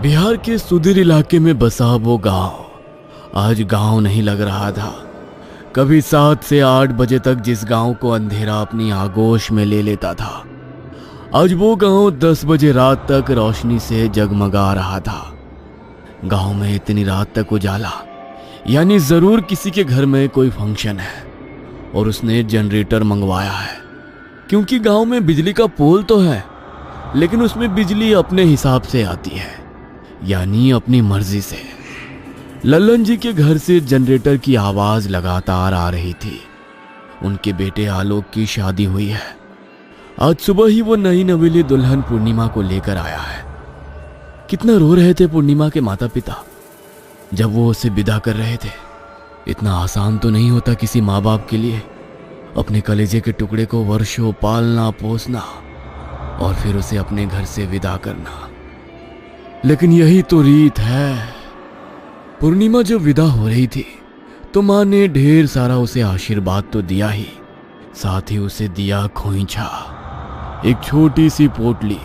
बिहार के सुदूर इलाके में बसा वो गांव आज गांव नहीं लग रहा था। कभी 7 से 8 बजे तक जिस गांव को अंधेरा अपनी आगोश में ले लेता था, आज वो गांव 10 बजे रात तक रोशनी से जगमगा रहा था। गांव में इतनी रात तक उजाला, यानी जरूर किसी के घर में कोई फंक्शन है और उसने जनरेटर मंगवाया है। क्योंकि गांव में बिजली का पोल तो है, लेकिन उसमें बिजली अपने हिसाब से आती है, यानी अपनी मर्जी से। लल्लन जी के घर से जनरेटर की आवाज लगातार आ रही थी। उनके बेटे आलोक की शादी हुई है। आज सुबह ही वो नई नवेली दुल्हन पूर्णिमा को लेकर आया है। कितना रो रहे थे पूर्णिमा के माता पिता जब वो उसे विदा कर रहे थे। इतना आसान तो नहीं होता किसी माँ बाप के लिए अपने कलेजे के टुकड़े को वर्षों पालना पोसना और फिर उसे अपने घर से विदा करना। लेकिन यही तो रीत है। पूर्णिमा जब विदा हो रही थी तो माँ ने ढेर सारा उसे आशीर्वाद तो दिया ही, साथ ही उसे दिया खोइछा, एक छोटी सी पोटली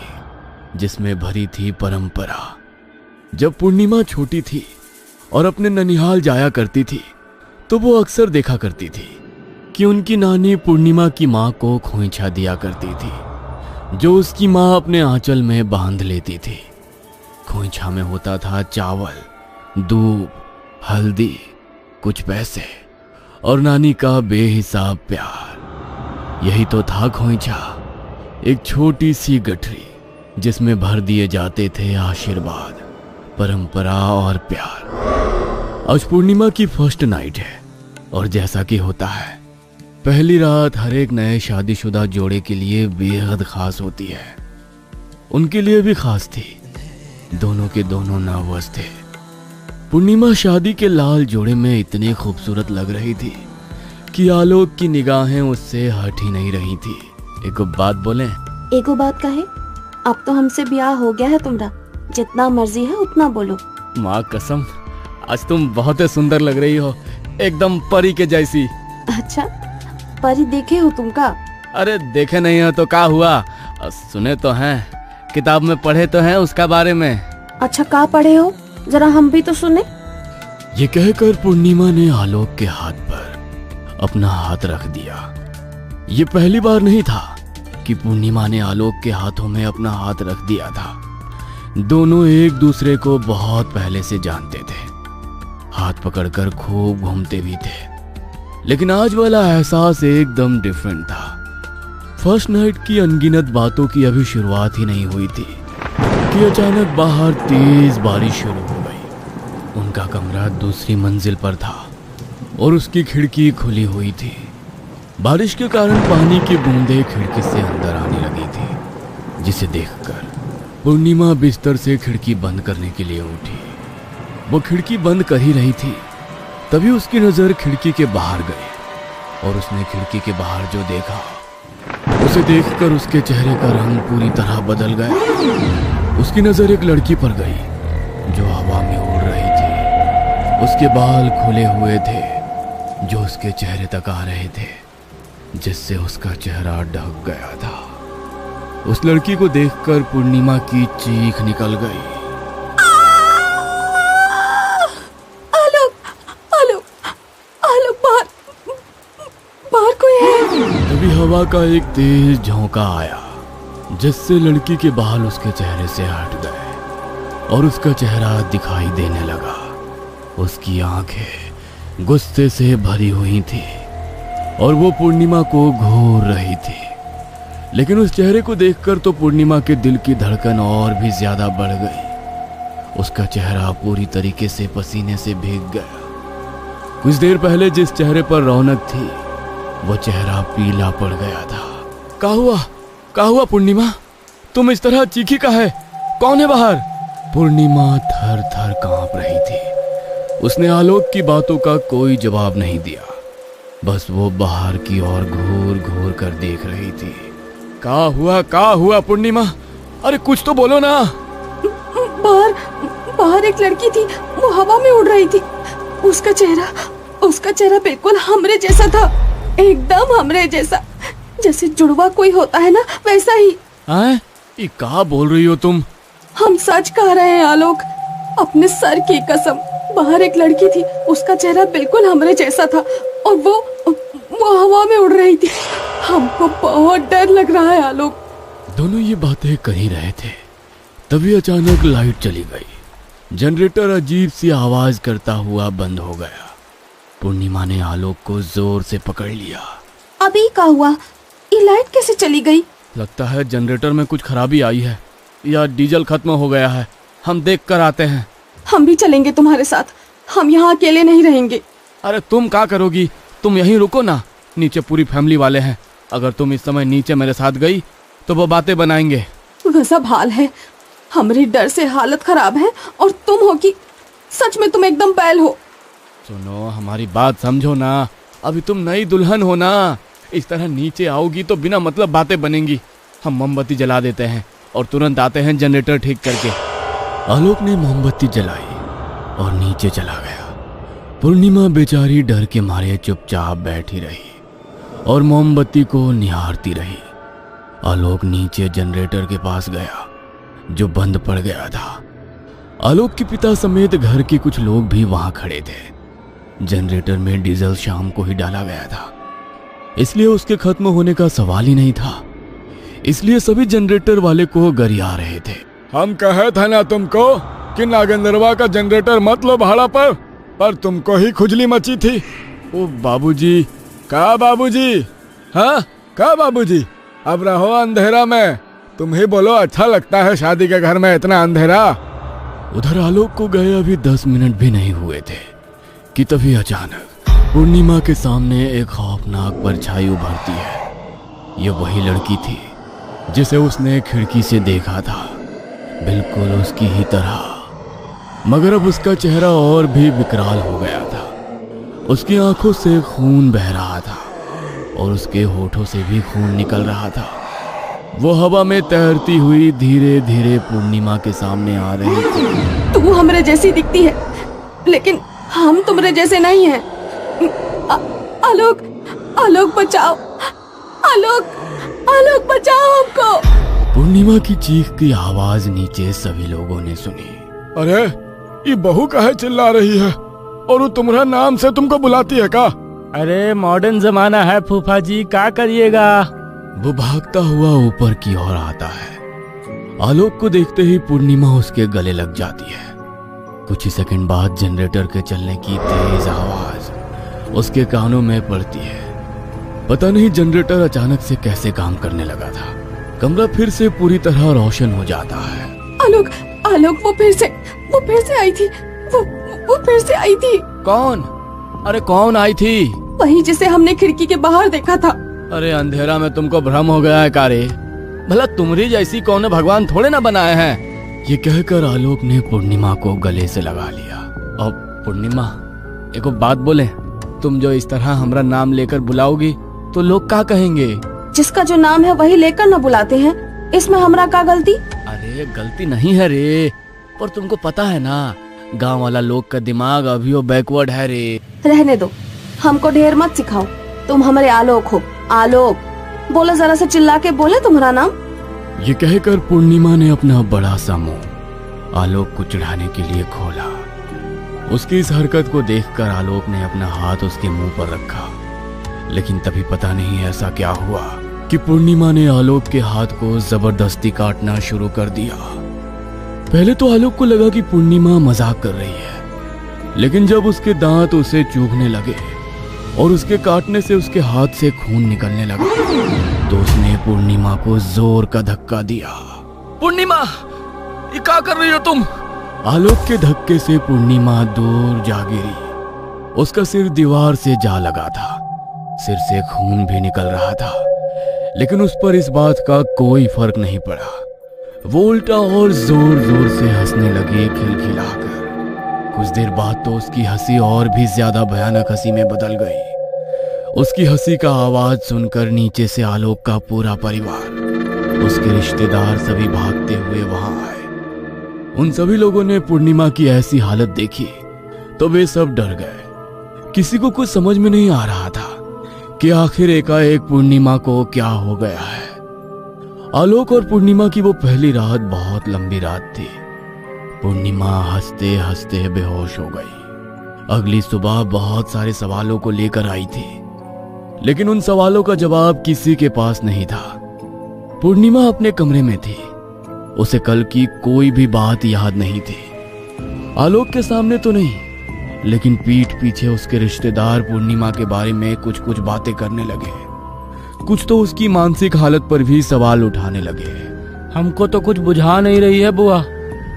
जिसमें भरी थी परंपरा। जब पूर्णिमा छोटी थी और अपने ननिहाल जाया करती थी तो वो अक्सर देखा करती थी कि उनकी नानी पूर्णिमा की माँ को खोइछा दिया करती थी, जो उसकी माँ अपने आंचल में बांध लेती थी। खोइछा में होता था चावल, दूध, हल्दी, कुछ पैसे और नानी का बेहिसाब प्यार। यही तो था खोइछा, एक छोटी सी गठरी जिसमें भर दिए जाते थे आशीर्वाद, परंपरा और प्यार। आज पूर्णिमा की फर्स्ट नाइट है और जैसा कि होता है, पहली रात हर एक नए शादीशुदा जोड़े के लिए बेहद खास होती है। उनके लिए भी खास थी। दोनों के दोनों नर्वस थे। पूर्णिमा शादी के लाल जोड़े में इतनी खूबसूरत लग रही थी कि आलोक की निगाहें उससे हट ही नहीं रही थी। एक बात बोले? एगो बात कहे? अब तो हमसे ब्याह हो गया है तुम्हारा, जितना मर्जी है उतना बोलो। माँ कसम, आज तुम बहुत सुंदर लग रही हो, एकदम परी के जैसी। अच्छा, परी देखे हो तुम का? अरे देखे नहीं हो तो क्या हुआ, सुने तो हैं, किताब में पढ़े तो हैं उसका बारे में। अच्छा, का पढ़े हो? जरा हम भी तो सुने। ये कहकर पूर्णिमा ने आलोक के हाथ पर अपना हाथ रख दिया। ये पहली बार नहीं था कि पूर्णिमा ने आलोक के हाथों में अपना हाथ रख दिया था। दोनों एक दूसरे को बहुत पहले से जानते थे, हाथ पकड़कर खूब घूमते भी थे। लेकिन आज वाला एहसास एकदम डिफरेंट था। फर्स्ट नाइट की अनगिनत बातों की अभी शुरुआत ही नहीं हुई थी कि अचानक बाहर तेज बारिश शुरू हो गई। उनका कमरा दूसरी मंजिल पर था और उसकी खिड़की खुली हुई थी। बारिश के कारण पानी की बूंदें खिड़की से अंदर आने लगी थी, जिसे देखकर पूर्णिमा बिस्तर से खिड़की बंद करने के लिए उठी। वो खिड़की बंद कर ही रही थी, तभी उसकी नजर खिड़की के बाहर गई और उसने खिड़की के बाहर जो देखा, उसे देखकर उसके चेहरे का रंग पूरी तरह बदल गया। उसकी नजर एक लड़की पर गई जो हवा में उड़ रही थी। उसके बाल खुले हुए थे जो उसके चेहरे तक आ रहे थे, जिससे उसका चेहरा ढक गया था। उस लड़की को देखकर पूर्णिमा की चीख निकल गई। तभी हवा का एक तेज झोंका आया, जिससे लड़की के बाल उसके चेहरे से हट गए और उसका चेहरा दिखाई देने लगा। उसकी आंखें गुस्से से भरी हुई थी और वो पूर्णिमा को घूर रही थी। लेकिन उस चेहरे को देखकर तो पूर्णिमा के दिल की धड़कन और भी ज्यादा बढ़ गई। उसका चेहरा पूरी तरीके से पसीने से भीग गया। कुछ देर पहले जिस चेहरे पर रौनक थी, वो चेहरा पीला पड़ गया था। क्या हुआ पूर्णिमा? तुम इस तरह चीखी का है? कौन है बाहर? पूर्णिमा थर थर कांप रही थी। उसने आलोक की बातों का कोई जवाब नहीं दिया, बस वो बाहर की ओर घूर घूर कर देख रही थी। क्या हुआ पूर्णिमा? अरे कुछ तो बोलो ना। बाहर एक लड़की थी, वो हवा में उड़ रही थी। उसका चेहरा बिल्कुल हमरे जैसा था, एकदम हमरे जैसा, जैसे जुड़वा कोई होता है ना, वैसा ही। ये क्या बोल रही हो तुम? हम सच कह रहे हैं आलोक, अपने सर की कसम। बाहर एक लड़की थी, उसका चेहरा बिल्कुल हमरे जैसा था और वो हवा में उड़ रही थी। हमको बहुत डर लग रहा है आलोक। दोनों ये बातें कर ही रहे थे, तभी अचानक लाइट चली गई। जनरेटर अजीब सी आवाज करता हुआ बंद हो गया। पूर्णिमा ने आलोक को जोर से पकड़ लिया। अभी क्या हुआ? ये लाइट कैसे चली गई? लगता है जनरेटर में कुछ खराबी आई है या डीजल खत्म हो गया है। हम देख कर आते हैं। हम भी चलेंगे तुम्हारे साथ, हम यहाँ अकेले नहीं रहेंगे। अरे तुम क्या करोगी? तुम यहीं रुको ना, नीचे पूरी फैमिली वाले हैं। अगर तुम इस समय नीचे मेरे साथ गई तो वो बातें बनाएंगे। गजब हाल है, हमारी डर से हालत खराब है और तुम हो कि सच में तुम एकदम बैल हो। सुनो, हमारी बात समझो ना, अभी तुम नई दुल्हन हो ना। इस तरह नीचे आओगी तो बिना मतलब बातें बनेंगी। हम मोमबत्ती जला देते हैं और तुरंत आते हैं जनरेटर ठीक करके। आलोक ने मोमबत्ती जलाई और नीचे चला गया। पूर्णिमा बेचारी डर के मारे चुपचाप बैठी रही और मोमबत्ती को निहारती रही। आलोक नीचे जनरेटर के पास गया जो बंद पड़ गया था। आलोक के पिता समेत घर के कुछ लोग भी वहां खड़े थे। जनरेटर में डीजल शाम को ही डाला गया था, इसलिए उसके खत्म होने का सवाल ही नहीं था। इसलिए सभी जनरेटर वाले को गरिया रहे थे। हम कहे थे ना तुमको कि नागेंद्रवा का जनरेटर मत लो भाड़ा पर तुमको ही खुजली मची थी। ओ बाबूजी। का बाबूजी? हाँ का बाबूजी? अब रहो अंधेरा में। तुम ही बोलो, अच्छा लगता है शादी के घर में इतना अंधेरा? उधर आलोक को गए अभी 10 मिनट भी नहीं हुए थे कि तभी अचानक पूर्णिमा के सामने एक खौफनाक परछाई उभरती है। ये वही लड़की थी जिसे उसने खिड़की से देखा था, बिल्कुल उसकी ही तरह। मगर अब उसका चेहरा और भी विकराल हो गया था। उसकी आंखों से खून बह रहा था और उसके होठों से भी खून निकल रहा था। वो हवा में तैरती हुई धीरे धीरे पूर्णिमा के सामने आ रही थी। तू हमरे जैसी दिखती है, लेकिन हम तुमरे जैसे नहीं हैं। आलोक, आलोक बचाओ, आलोक, आलोक बचाओ हमको। पूर्णिमा की चीख की आवाज नीचे सभी लोगों ने सुनी। अरे ये बहू काहे चिल्ला रही है और वो तुम्हारा नाम से तुमको बुलाती है का? अरे मॉडर्न जमाना है फूफा जी, क्या करिएगा। वो भागता हुआ ऊपर की ओर आता है। आलोक को देखते ही पूर्णिमा उसके गले लग जाती है। कुछ ही सेकंड बाद जनरेटर के चलने की तेज आवाज उसके कानों में पड़ती है। पता नहीं जनरेटर अचानक से कैसे काम करने लगा था। कमरा फिर से पूरी तरह रोशन हो जाता है। आलोक, आलोक वो फिर से आई थी। वो फिर से आई थी। कौन? अरे कौन आई थी? वही जिसे हमने खिड़की के बाहर देखा था। अरे अंधेरा में तुमको भ्रम हो गया है कारे? भला तुम्हारी जैसी कौन भगवान थोड़े ना बनाए हैं। ये कहकर आलोक ने पूर्णिमा को गले से लगा लिया। और पूर्णिमा, एक बात बोले, तुम जो इस तरह हमारा नाम लेकर बुलाओगी तो लोग क्या कहेंगे? जिसका जो नाम है वही लेकर न बुलाते हैं, इसमें हमरा का गलती? अरे गलती नहीं है रे, पर तुमको पता है ना, गांव वाला लोग का दिमाग अभी बैकवर्ड है रे। रहने दो, हमको ढेर मत सिखाओ। तुम हमारे आलोक हो। आलोक बोलो, जरा से चिल्ला के बोले तुम्हारा नाम। ये कहकर पूर्णिमा ने अपना बड़ा सा मुंह आलोक को चिढ़ाने के लिए खोला। उसकी इस हरकत को देखकर आलोक ने अपना हाथ उसके मुंह पर रखा, लेकिन तभी पता नहीं ऐसा क्या हुआ कि पूर्णिमा ने आलोक के हाथ को जबरदस्ती काटना शुरू कर दिया। पहले तो आलोक को लगा कि पूर्णिमा मजाक कर रही है, लेकिन जब उसके दांत उसे चुभने लगे और उसके काटने से उसके हाथ से खून निकलने लगा तो उसने पूर्णिमा को जोर का धक्का दिया। पूर्णिमा, ये क्या कर रही हो तुम? आलोक के धक्के से पूर्णिमा दूर जा गिरी। उसका सिर दीवार से जा लगा था। सिर से खून भी निकल रहा था, लेकिन उस पर इस बात का कोई फर्क नहीं पड़ा। वो उल्टा और जोर जोर से हंसने लगी, खिलखिलाकर। कुछ देर बाद तो उसकी हंसी और भी ज्यादा भयानक हंसी में बदल गई। उसकी हंसी का आवाज सुनकर नीचे से आलोक का पूरा परिवार, उसके रिश्तेदार सभी भागते हुए वहां आए। उन सभी लोगों ने पूर्णिमा की ऐसी हालत देखी तो वे सब डर गए। किसी को कुछ समझ में नहीं आ रहा था कि आखिर एकाएक पूर्णिमा को क्या हो गया है। आलोक और पूर्णिमा की वो पहली रात बहुत लंबी रात थी। पूर्णिमा हंसते हंसते बेहोश हो गई। अगली सुबह बहुत सारे सवालों को लेकर आई थी, लेकिन उन सवालों का जवाब किसी के पास नहीं था। पूर्णिमा अपने कमरे में थी। उसे कल की कोई भी बात याद नहीं थी। आलोक के सामने तो नहीं, लेकिन पीठ पीछे उसके रिश्तेदार पूर्णिमा के बारे में कुछ कुछ बातें करने लगे। कुछ तो उसकी मानसिक हालत पर भी सवाल उठाने लगे। हमको तो कुछ बुझा नहीं रही है बुआ।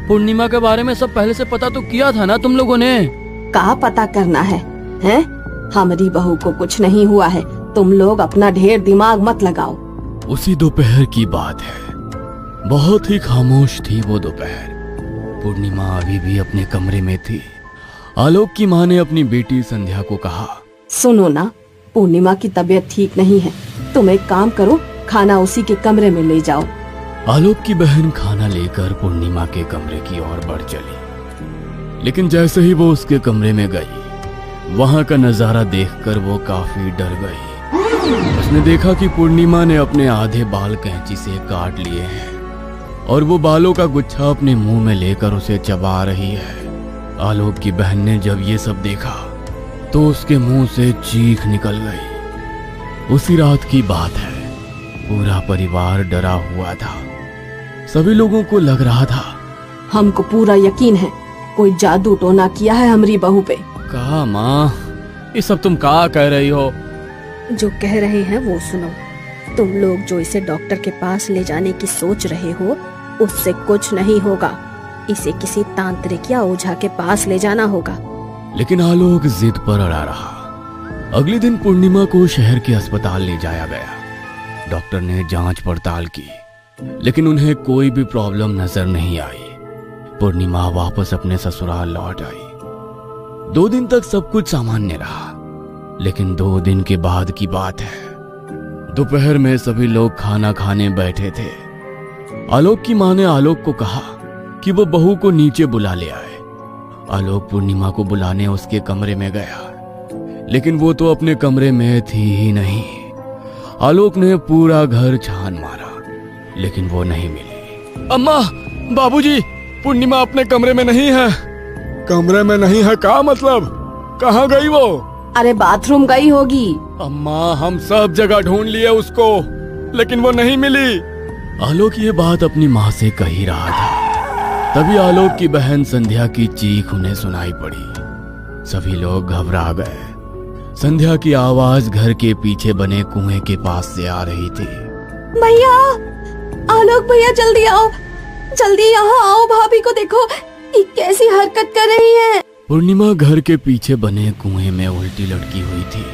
पूर्णिमा के बारे में सब पहले से पता तो किया था ना तुम लोगों ने? कहाँ पता करना है, हैं? हमारी बहू को कुछ नहीं हुआ है, तुम लोग अपना ढेर दिमाग मत लगाओ। उसी दोपहर की बात है। बहुत ही खामोश थी वो दोपहर। पूर्णिमा अभी भी अपने कमरे में थी। आलोक की माँ ने अपनी बेटी संध्या को कहा, सुनो ना, पूर्णिमा की तबीयत ठीक नहीं है, तुम एक काम करो, खाना उसी के कमरे में ले जाओ। आलोक की बहन खाना लेकर पूर्णिमा के कमरे की ओर बढ़ चली, लेकिन जैसे ही वो उसके कमरे में गई, वहां का नजारा देखकर वो काफी डर गई। उसने देखा कि पूर्णिमा ने अपने आधे बाल कैंची से काट लिए हैं और वो बालों का गुच्छा अपने मुंह में लेकर उसे चबा रही है। आलोक की बहन ने जब ये सब देखा तो उसके मुंह से चीख निकल गई। उसी रात की बात है। पूरा परिवार डरा हुआ था। सभी लोगों को लग रहा था, हमको पूरा यकीन है कोई जादू टोना किया है हमारी बहू पे। कहा माँ, ये सब तुम क्या कह रही हो? जो कह रहे हैं वो सुनो। तुम लोग जो इसे डॉक्टर के पास ले जाने की सोच रहे हो, उससे कुछ नहीं होगा। इसे किसी तांत्रिक या ओझा के पास ले जाना होगा। लेकिन आलोक जिद पर अड़ा रहा। अगले दिन पूर्णिमा को शहर के अस्पताल ले जाया गया। डॉक्टर ने जांच पड़ताल की, लेकिन उन्हें कोई भी प्रॉब्लम नजर नहीं आई। पूर्णिमा वापस अपने ससुराल लौट आई। 2 दिन तक सब कुछ सामान्य रहा, लेकिन 2 दिन के बाद की बात है। दोपहर में सभी लोग खाना खाने बैठे थे। आलोक की माँ ने आलोक को कहा कि वो बहू को नीचे बुला ले आए। आलोक पूर्णिमा को बुलाने उसके कमरे में गया, लेकिन वो तो अपने कमरे में थी ही नहीं। आलोक ने पूरा घर छान मारा, लेकिन वो नहीं मिली। अम्मा, बाबूजी, पूर्णिमा अपने कमरे में नहीं है। कमरे में नहीं है का मतलब? कहाँ गई वो? अरे बाथरूम गई होगी। अम्मा, हम सब जगह ढूंढ लिए उसको, लेकिन वो नहीं मिली। आलोक ये बात अपनी माँ से कह ही रहा था। तभी आलोक की बहन संध्या की चीख उन्हें सुनाई पड़ी। सभी लोग घबरा गए। संध्या की आवाज घर के पीछे बने कुएं के पास से आ रही थी। भैया, आलोक भैया, जल्दी आओ, जल्दी यहाँ आओ, भाभी को देखो, ये कैसी हरकत कर रही है। पूर्णिमा घर के पीछे बने कुएं में उल्टी लटकी हुई थी।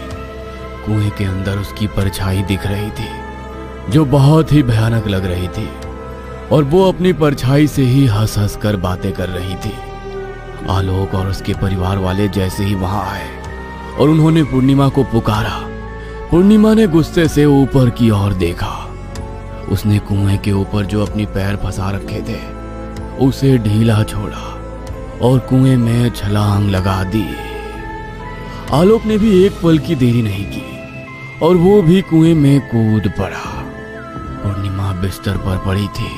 कुएं के अंदर उसकी परछाई दिख रही थी, जो बहुत ही भयानक लग रही थी, और वो अपनी परछाई से ही हंस हंस कर बातें कर रही थी। आलोक और उसके परिवार वाले जैसे ही वहां आए और उन्होंने पूर्णिमा को पुकारा, पूर्णिमा ने गुस्से से ऊपर की ओर देखा। उसने कुएं के ऊपर जो अपनी पैर फंसा रखे थे उसे ढीला छोड़ा और कुएं में छलांग लगा दी। आलोक ने भी एक पल की देरी नहीं की और वो भी कुएं में कूद पड़ा। पूर्णिमा बिस्तर पर पड़ी थी।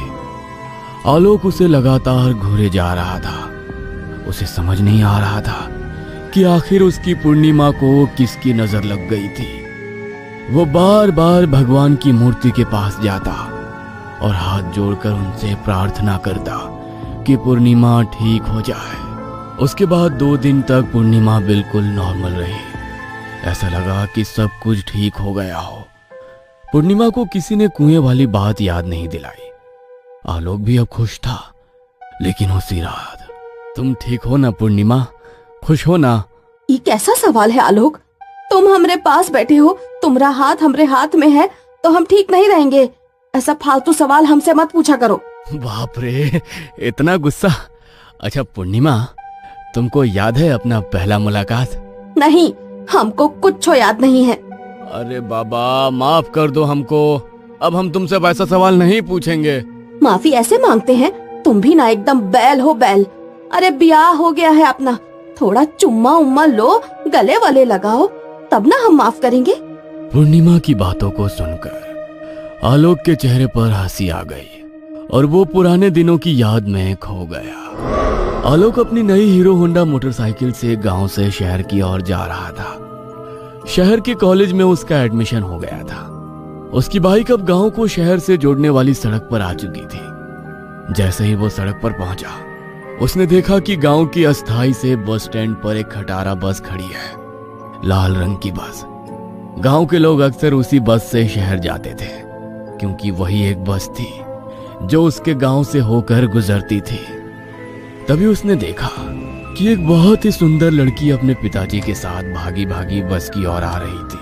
आलोक उसे लगातार घूरे जा रहा था। उसे समझ नहीं आ रहा था कि आखिर उसकी पूर्णिमा को किसकी नजर लग गई थी। वो बार बार भगवान की मूर्ति के पास जाता और हाथ जोड़कर उनसे प्रार्थना करता कि पूर्णिमा ठीक हो जाए। उसके बाद 2 दिन तक पूर्णिमा बिल्कुल नॉर्मल रही। ऐसा लगा कि सब कुछ ठीक हो गया हो। पूर्णिमा को किसी ने कुएं वाली बात याद नहीं दिलाई। आलोक भी अब खुश था, लेकिन उसी रात। तुम ठीक हो ना पूर्णिमा? खुश हो ना? ये कैसा सवाल है आलोक? तुम हमरे पास बैठे हो, तुम्हारा हाथ हमरे हाथ में है, तो हम ठीक नहीं रहेंगे। ऐसा फालतू सवाल हमसे मत पूछा करो। बाप रे, इतना गुस्सा। अच्छा पूर्णिमा, तुमको याद है अपना पहला मुलाकात? नहीं, हमको कुछ याद नहीं है। अरे बाबा, माफ कर दो हमको। अब हम तुमसे वैसा सवाल नहीं पूछेंगे। माफी ऐसे मांगते हैं? तुम भी ना एकदम बैल हो, बैल। अरे ब्याह हो गया है अपना, थोड़ा चुम्मा उम्मा लो, गले वाले लगाओ, तब ना हम माफ करेंगे। पूर्णिमा की बातों को सुनकर आलोक के चेहरे पर हंसी आ गई और वो पुराने दिनों की याद में खो गया। आलोक अपनी नई हीरो होंडा मोटरसाइकिल से गांव से शहर की ओर जा रहा था। शहर के कॉलेज में उसका एडमिशन हो गया था। उसकी बाइक अब गांव को शहर से जोड़ने वाली सड़क पर आ चुकी थी। जैसे ही वो सड़क पर पहुंचा, उसने देखा कि गांव की अस्थाई से बस स्टैंड पर एक खटारा बस खड़ी है, लाल रंग की बस। गांव के लोग अक्सर उसी बस से शहर जाते थे, क्योंकि वही एक बस थी जो उसके गांव से होकर गुजरती थी। तभी उसने देखा कि एक बहुत ही सुंदर लड़की अपने पिताजी के साथ भागी भागी बस की ओर आ रही थी।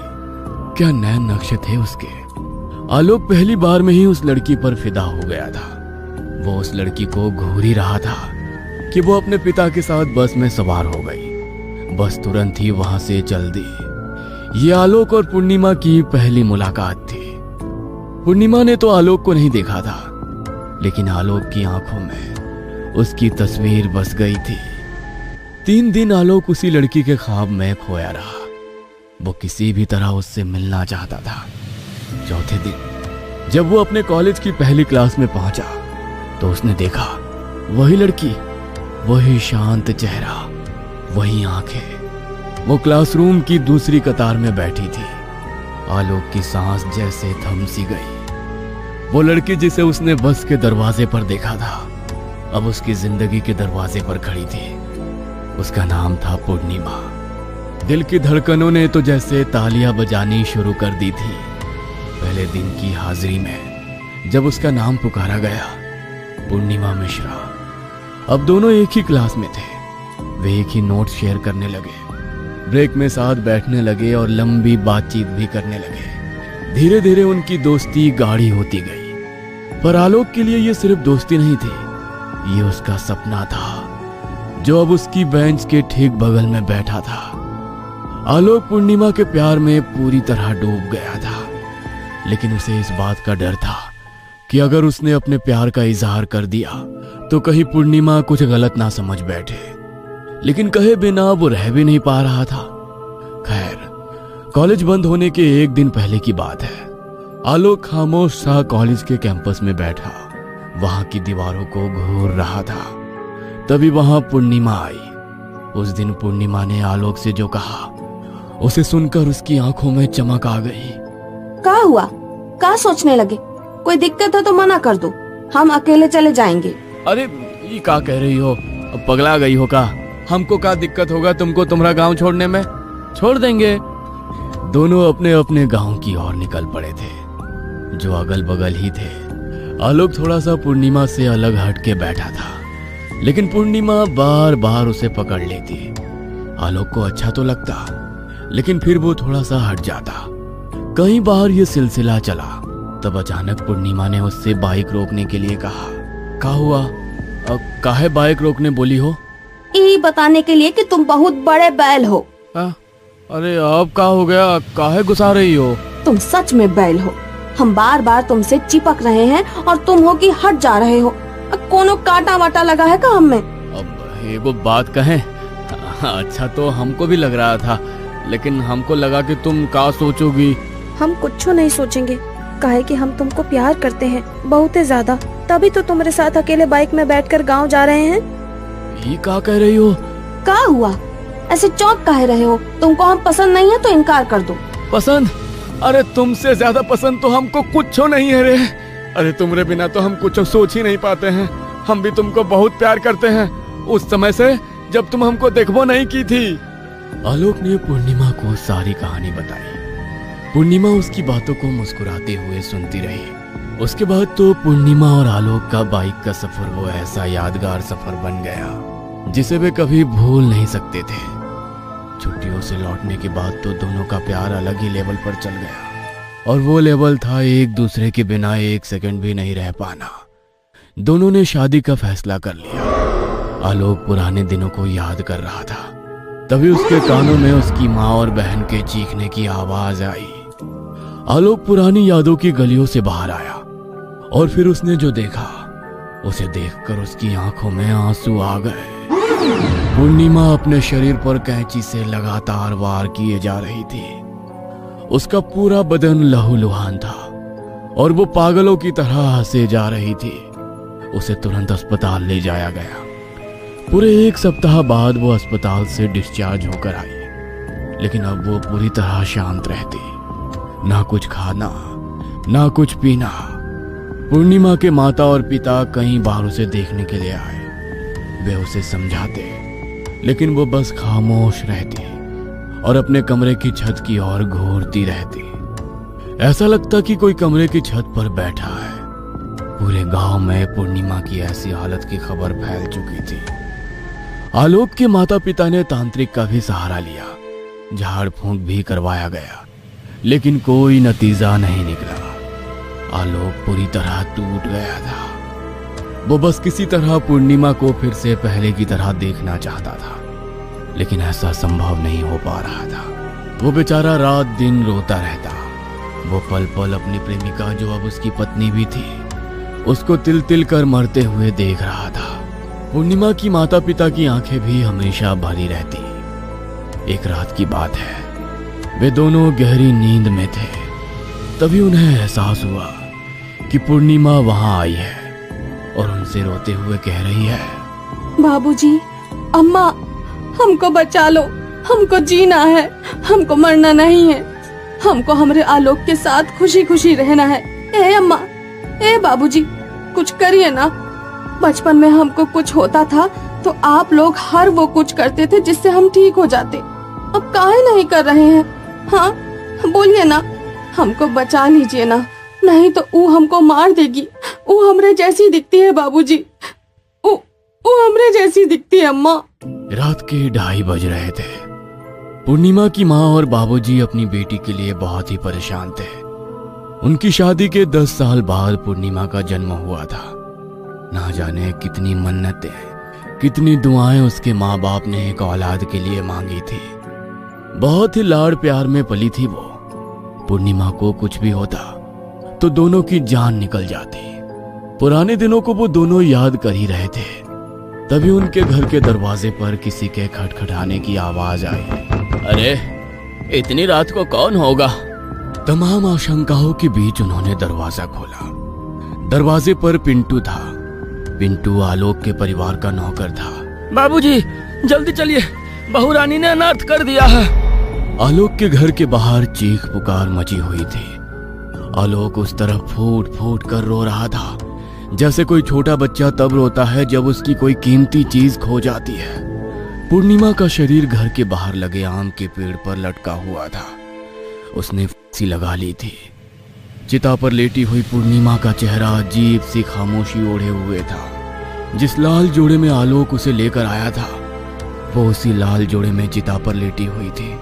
क्या नैन नक्श थे उसके। आलोक पहली बार में ही उस लड़की पर फिदा हो गया था। वो उस लड़की को घूर ही रहा था कि वो अपने पिता के साथ बस में सवार हो गई। बस तुरंत ही वहां से चल दी। ये आलोक और पूर्णिमा की पहली मुलाकात थी। पूर्णिमा ने तो आलोक को नहीं देखा था, लेकिन आलोक की आंखों में उसकी तस्वीर बस गई थी। 3 दिन आलोक उसी लड़की के ख्वाब में खोया रहा। वो किसी भी तरह उससे मिलना चाहता था। चौथे दिन जब वो अपने कॉलेज की पहली क्लास में पहुंचा तो उसने देखा वही लड़की, वही शांत चेहरा, वही आंखें। वो क्लासरूम की दूसरी कतार में बैठी थी। आलोक की सांस जैसे थम सी गई। वो लड़की जिसे उसने बस के दरवाजे पर देखा था, अब उसकी जिंदगी के दरवाजे पर खड़ी थी। उसका नाम था पूर्णिमा। दिल की धड़कनों ने तो जैसे तालियां बजानी शुरू कर दी थी। पहले दिन की हाजिरी में जब उसका नाम पुकारा गया, पूर्णिमा मिश्रा। अब दोनों एक ही क्लास में थे। वे एक ही नोट्स शेयर करने लगे, ब्रेक में साथ बैठने लगे और लंबी बातचीत भी करने लगे। धीरे धीरे उनकी दोस्ती गाढ़ी होती गई। पर आलोक के लिए ये सिर्फ दोस्ती नहीं थी, ये उसका सपना था जो अब उसकी बेंच के ठीक बगल में बैठा था। आलोक पूर्णिमा के प्यार में पूरी तरह डूब गया था, लेकिन उसे इस बात का डर था कि अगर उसने अपने प्यार का इजहार कर दिया तो कहीं पूर्णिमा कुछ गलत ना समझ बैठे। लेकिन कहे बिना वो रह भी नहीं पा रहा था। खैर, कॉलेज बंद होने के एक दिन पहले की बात है। आलोक खामोश सा कॉलेज के कैंपस में बैठा वहां की दीवारों को घूर रहा था। तभी वहां पूर्णिमा आई। उस दिन पूर्णिमा ने आलोक से जो कहा, उसे सुनकर उसकी आंखों में चमक आ गई। का हुआ? का सोचने लगे? कोई दिक्कत है तो मना कर दो, हम अकेले चले जाएंगे। अरे ये क्या कह रही हो? अब पगला गई हो का? हमको क्या दिक्कत होगा तुमको तुम्हारा गांव छोड़ने में? छोड़ देंगे। दोनों अपने अपने गांव की ओर निकल पड़े थे, जो अगल बगल ही थे। आलोक थोड़ा सा पूर्णिमा से अलग हट के बैठा था, लेकिन पूर्णिमा बार बार उसे पकड़ लेती। आलोक को अच्छा तो लगता, लेकिन फिर वो थोड़ा सा हट जाता। कई बार ये सिलसिला चला। तब अचानक पूर्णिमा ने उससे बाइक रोकने के लिए कहा। क्या हुआ? काहे बाइक रोकने बोली हो? यही बताने के लिए कि तुम बहुत बड़े बैल हो। अरे अब क्या हो गया? काहे गुस्सा रही हो? तुम सच में बैल हो। हम बार बार तुमसे चिपक रहे हैं और तुम हो कि हट जा रहे हो। कोनो काटा वाटा लगा है का हम में? अब एगो बात कहें, अच्छा तो हमको भी लग रहा था, लेकिन हमको लगा कि तुम क्या सोचोगी। हम कुछ नहीं सोचेंगे, काहे कि हम तुमको प्यार करते हैं बहुत ही ज्यादा। तभी तो तुम्हारे साथ अकेले बाइक में बैठकर गांव जा रहे हैं। ये क्या कह रही हो? क्या हुआ? ऐसे चौंक काहे रहे हो? तुमको हम पसंद नहीं है तो इनकार कर दो। पसंद? अरे तुमसे ज्यादा पसंद तो हमको कुछ नहीं है रे। अरे तुम्हारे बिना तो हम कुछ सोच ही नहीं पाते हैं। हम भी तुमको बहुत प्यार करते हैं, उस समय से जब तुम हमको देखबो नहीं की थी। आलोक ने पूर्णिमा को सारी कहानी बताई। पूर्णिमा उसकी बातों को मुस्कुराते हुए सुनती रही। उसके बाद तो पूर्णिमा और आलोक का बाइक का सफर वो ऐसा यादगार सफर बन गया जिसे वे कभी भूल नहीं सकते थे। छुट्टियों से लौटने के बाद तो दोनों का प्यार अलग ही लेवल पर चल गया, और वो लेवल था एक दूसरे के बिना एक सेकंड भी नहीं रह पाना। दोनों ने शादी का फैसला कर लिया। आलोक पुराने दिनों को याद कर रहा था। तभी उसके कानों में उसकी माँ और बहन के चीखने की आवाज आई। आलोक पुरानी यादों की गलियों से बाहर आया, और फिर उसने जो देखा उसे देखकर उसकी आंखों में आंसू आ गए। पूर्णिमा अपने शरीर पर कैंची से लगातार वार किए जा रही थी। उसका पूरा बदन लहूलुहान था और वो पागलों की तरह हंसे जा रही थी। उसे तुरंत अस्पताल ले जाया गया। पूरे 1 सप्ताह बाद वो अस्पताल से डिस्चार्ज होकर आई, लेकिन अब वो पूरी तरह शांत रहती। ना कुछ खाना, ना कुछ पीना। पूर्णिमा के माता और पिता कई बार उसे देखने के लिए आए। वे उसे समझाते, लेकिन वो बस खामोश रहती और अपने कमरे की छत की ओर घूरती रहती। ऐसा लगता कि कोई कमरे की छत पर बैठा है। पूरे गांव में पूर्णिमा की ऐसी हालत की खबर फैल चुकी थी। आलोक के माता पिता ने तांत्रिक का भी सहारा लिया, झाड़ फूंक भी करवाया गया, लेकिन कोई नतीजा नहीं निकला। आलोक पूरी तरह टूट गया था। वो बस किसी तरह पूर्णिमा को फिर से पहले की तरह देखना चाहता था, लेकिन ऐसा संभव नहीं हो पा रहा था। वो बेचारा रात दिन रोता रहता। वो पल पल अपनी प्रेमिका, जो अब उसकी पत्नी भी थी, उसको तिल तिल कर मरते हुए देख रहा था। पूर्णिमा की माता पिता की आंखें भी हमेशा भरी रहती। एक रात की बात है, वे दोनों गहरी नींद में थे। तभी उन्हें एहसास हुआ कि पूर्णिमा वहां आई है और उनसे रोते हुए कह रही है, बाबूजी, अम्मा, हमको बचा लो, हमको जीना है, हमको मरना नहीं है, हमको हमारे आलोक के साथ खुशी खुशी रहना है। ए अम्मा, ए बाबूजी, कुछ करिए ना। बचपन में हमको कुछ होता था तो आप लोग हर वो कुछ करते थे जिससे हम ठीक हो जाते। अब काहे नहीं कर रहे हैं? हाँ, बोलिए ना, हमको बचा लीजिए ना, नहीं तो वो हमको मार देगी। वो हमरे जैसी दिखती है बाबूजी, वो हमरे जैसी दिखती है अम्मा। रात के 2:30 बज रहे थे। पूर्णिमा की माँ और बाबूजी अपनी बेटी के लिए बहुत ही परेशान थे। उनकी शादी के 10 साल बाद पूर्णिमा का जन्म हुआ था। ना जाने कितनी मन्नतें, कितनी दुआएं उसके माँ बाप ने एक औलाद के लिए मांगी थी। बहुत ही लाड़ प्यार में पली थी वो। पूर्णिमा को कुछ भी होता तो दोनों की जान निकल जाती। पुराने दिनों को वो दोनों याद कर ही रहे थे। तभी उनके घर के दरवाजे पर किसी के खटखटाने की आवाज आई। अरे, इतनी रात को कौन होगा? तमाम आशंकाओं के बीच उन्होंने दरवाजा खोला। दरवाजे पर पिंटू था। पिंटू आलोक के परिवार का नौकर था। बाबूजी, जल्दी चलिए, बहू रानी ने अनर्थ कर दिया है। आलोक के घर के बाहर चीख पुकार मची हुई थी। आलोक उस तरफ फूट फूट कर रो रहा था, जैसे कोई छोटा बच्चा तब रोता है जब उसकी कोई कीमती चीज खो जाती है। पूर्णिमा का शरीर घर के बाहर लगे आम के पेड़ पर लटका हुआ था। उसने फांसी लगा ली थी। चिता पर लेटी हुई पूर्णिमा का चेहरा अजीब सी खामोशी ओढ़े हुए था। जिस लाल जोड़े में आलोक उसे लेकर आया था, वो उसी लाल जोड़े में चिता पर लेटी हुई थी।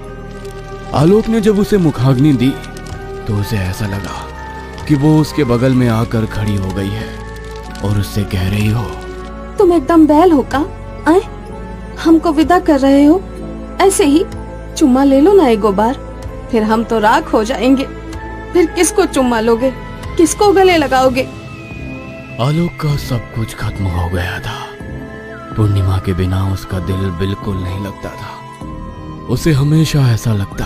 आलोक ने जब उसे मुखाग्नि दी तो उसे ऐसा लगा कि वो उसके बगल में आकर खड़ी हो गई है और उससे कह रही हो, तुम एकदम बैल हो का? आए, हमको विदा कर रहे हो? ऐसे ही चुम्मा ले लो ना एक बार, फिर हम तो राख हो जाएंगे। फिर किसको चुम्मा लोगे, किसको गले लगाओगे? आलोक का सब कुछ खत्म हो गया था। पूर्णिमा के बिना उसका दिल बिल्कुल नहीं लगता था। उसे हमेशा ऐसा लगता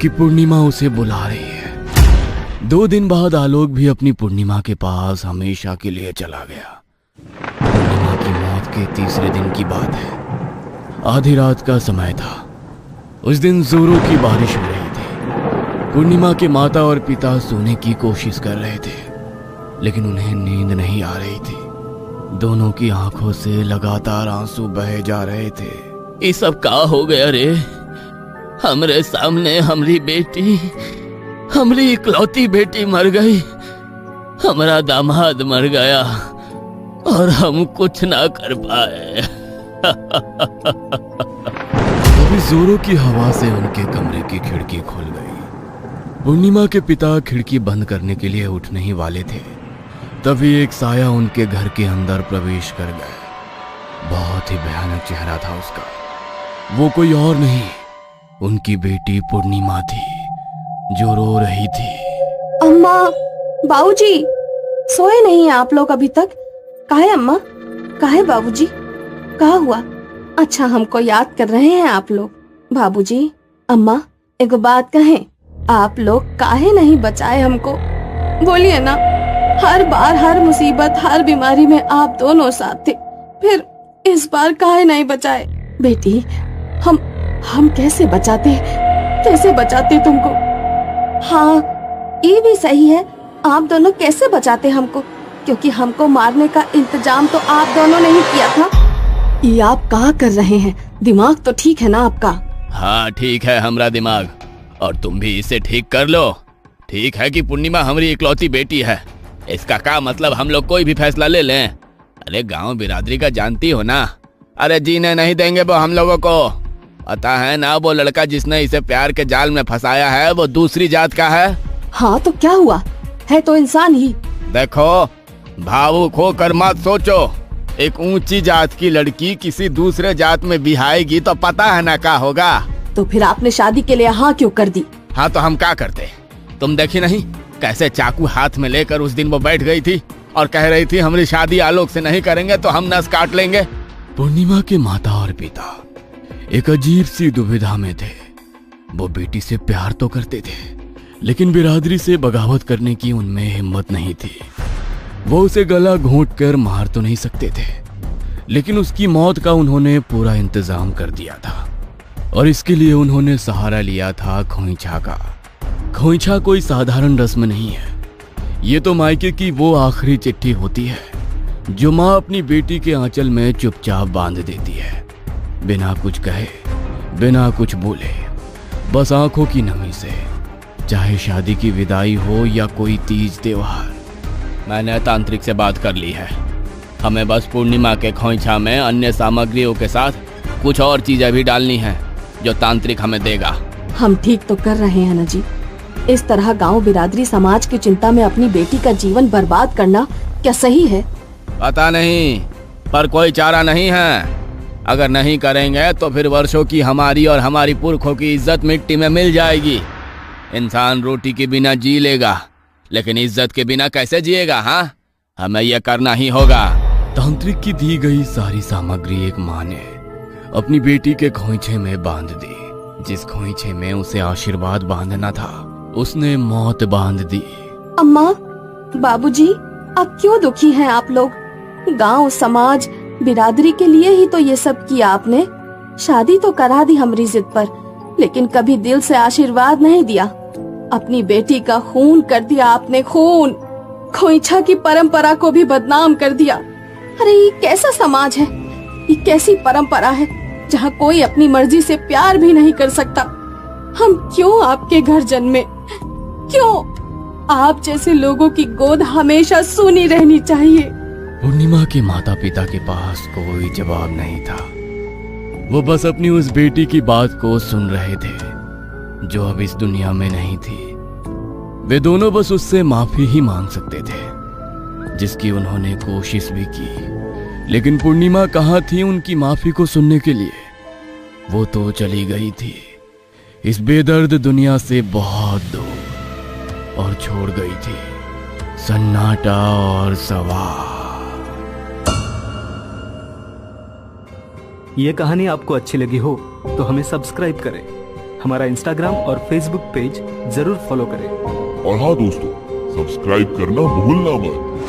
कि पूर्णिमा उसे बुला रही है। 2 दिन बाद आलोक भी अपनी पूर्णिमा के पास हमेशा के लिए चला गया। पूर्णिमा की मौत के 3रे दिन की बात है। आधी रात का समय था। उस दिन जोरों की बारिश हो रही थी। पूर्णिमा के माता और पिता सोने की कोशिश कर रहे थे, लेकिन उन्हें नींद नहीं आ रही थी। दोनों की आंखों से लगातार आंसू बहे जा रहे थे। ये सब का हो गया रे? हमरे सामने हमरी बेटी, हमरी इकलौती बेटी मर गई, हमारा दामाद मर गया और हम कुछ ना कर पाए। तभी जोरों की हवा से उनके कमरे की खिड़की खुल गई। पूर्णिमा के पिता खिड़की बंद करने के लिए उठने ही वाले थे, तभी एक साया उनके घर के अंदर प्रवेश कर गया। बहुत ही भयानक चेहरा था उसका। वो कोई और नहीं, उनकी बेटी पूर्णिमा थी, जो रो रही थी। अम्मा, बाबूजी, सोए नहीं हैं आप लोग अभी तक? काहे अम्मा, काहे बाबूजी, कहा हुआ? अच्छा, हमको याद कर रहे हैं आप लोग। बाबूजी, अम्मा, एक बात कहें, आप लोग काहे नहीं बचाए हमको? बोलिए ना, हर बार हर मुसीबत हर बीमारी में आप दोनों साथ थे, फिर इस बार काहे नहीं बचाए? बेटी, हम कैसे बचाते तुमको? हाँ, ये भी सही है, आप दोनों कैसे बचाते हमको, क्योंकि हमको मारने का इंतजाम तो आप दोनों ने ही किया था। ये आप कहा कर रहे हैं? दिमाग तो ठीक है ना आपका? हाँ ठीक है हमरा दिमाग, और तुम भी इसे ठीक कर लो। ठीक है कि पूर्णिमा हमारी इकलौती बेटी है, इसका क्या मतलब हम लोग कोई भी फैसला ले लें? अरे गांव बिरादरी का जानती हो ना, अरे जीने नहीं देंगे वो हम लोगों को। पता है ना, वो लड़का जिसने इसे प्यार के जाल में फंसाया है वो दूसरी जात का है। हाँ तो क्या हुआ, है तो इंसान ही। देखो, भावुक होकर मत सोचो। एक ऊंची जात की लड़की किसी दूसरे जात में बिहाएगी तो पता है ना क्या होगा। तो फिर आपने शादी के लिए हाँ क्यों कर दी? हाँ तो हम क्या करते? तुम देखी नहीं कैसे चाकू हाथ में लेकर उस दिन वो बैठ गई थी और कह रही थी हमारी शादी आलोक से नहीं करेंगे तो हम नस काट लेंगे। पूर्णिमा के माता और पिता एक अजीब सी दुविधा में थे। वो बेटी से प्यार तो करते थे, लेकिन बिरादरी से बगावत करने की उनमें हिम्मत नहीं थी। वो उसे गला घोंट कर मार तो नहीं सकते थे, लेकिन उसकी मौत का उन्होंने पूरा इंतजाम कर दिया था, और इसके लिए उन्होंने सहारा लिया था खोइछा का। खोइछा कोई साधारण रस्म नहीं है, ये तो मायके की वो आखिरी चिट्ठी होती है जो माँ अपनी बेटी के आंचल में चुपचाप बांध देती है, बिना कुछ कहे, बिना कुछ बोले, बस आंखों की नमी से, चाहे शादी की विदाई हो या कोई तीज त्योहार। मैंने तांत्रिक से बात कर ली है, हमें बस पूर्णिमा के खोइछा में अन्य सामग्रियों के साथ कुछ और चीजें भी डालनी है जो तांत्रिक हमें देगा। हम ठीक तो कर रहे हैं ना जी। इस तरह गांव बिरादरी समाज की चिंता में अपनी बेटी का जीवन बर्बाद करना क्या सही है? पता नहीं, पर कोई चारा नहीं है। अगर नहीं करेंगे तो फिर वर्षों की हमारी और हमारी पुरखों की इज्जत मिट्टी में मिल जाएगी। इंसान रोटी के बिना जी लेगा, लेकिन इज्जत के बिना कैसे जिएगा? हाँ, हमें यह करना ही होगा। तांत्रिक की दी गई सारी सामग्री एक माँ ने अपनी बेटी के खोइछे में बांध दी। जिस खोइछे में उसे आशीर्वाद बांधना था, उसने मौत बांध दी। अम्मा, बाबूजी, अब क्यों दुखी हैं आप लोग? गांव समाज बिरादरी के लिए ही तो ये सब किया आपने। शादी तो करा दी हमारी जिद पर, लेकिन कभी दिल से आशीर्वाद नहीं दिया। अपनी बेटी का खून कर दिया आपने, खून। खोइछा की परंपरा को भी बदनाम कर दिया। अरे ये कैसा समाज है, ये कैसी परंपरा है जहाँ कोई अपनी मर्जी से प्यार भी नहीं कर सकता? हम क्यों आपके घर जन्मे? क्यों? आप जैसे लोगों की गोद हमेशा सूनी रहनी चाहिए। पूर्णिमा के माता पिता के पास कोई जवाब नहीं था। वो बस अपनी उस बेटी की बात को सुन रहे थे जो अब इस दुनिया में नहीं थी। वे दोनों बस उससे माफी ही मांग सकते थे, जिसकी उन्होंने कोशिश भी की, लेकिन पूर्णिमा कहाँ थी उनकी माफी को सुनने के लिए? वो तो चली गई थी इस बेदर्द दुनिया से बहुत दूर, और छोड़ गई थी सन्नाटा और सवाल। ये कहानी आपको अच्छी लगी हो तो हमें सब्सक्राइब करें, हमारा इंस्टाग्राम और फेसबुक पेज जरूर फॉलो करें। और हाँ दोस्तों, सब्सक्राइब करना भूलना मत।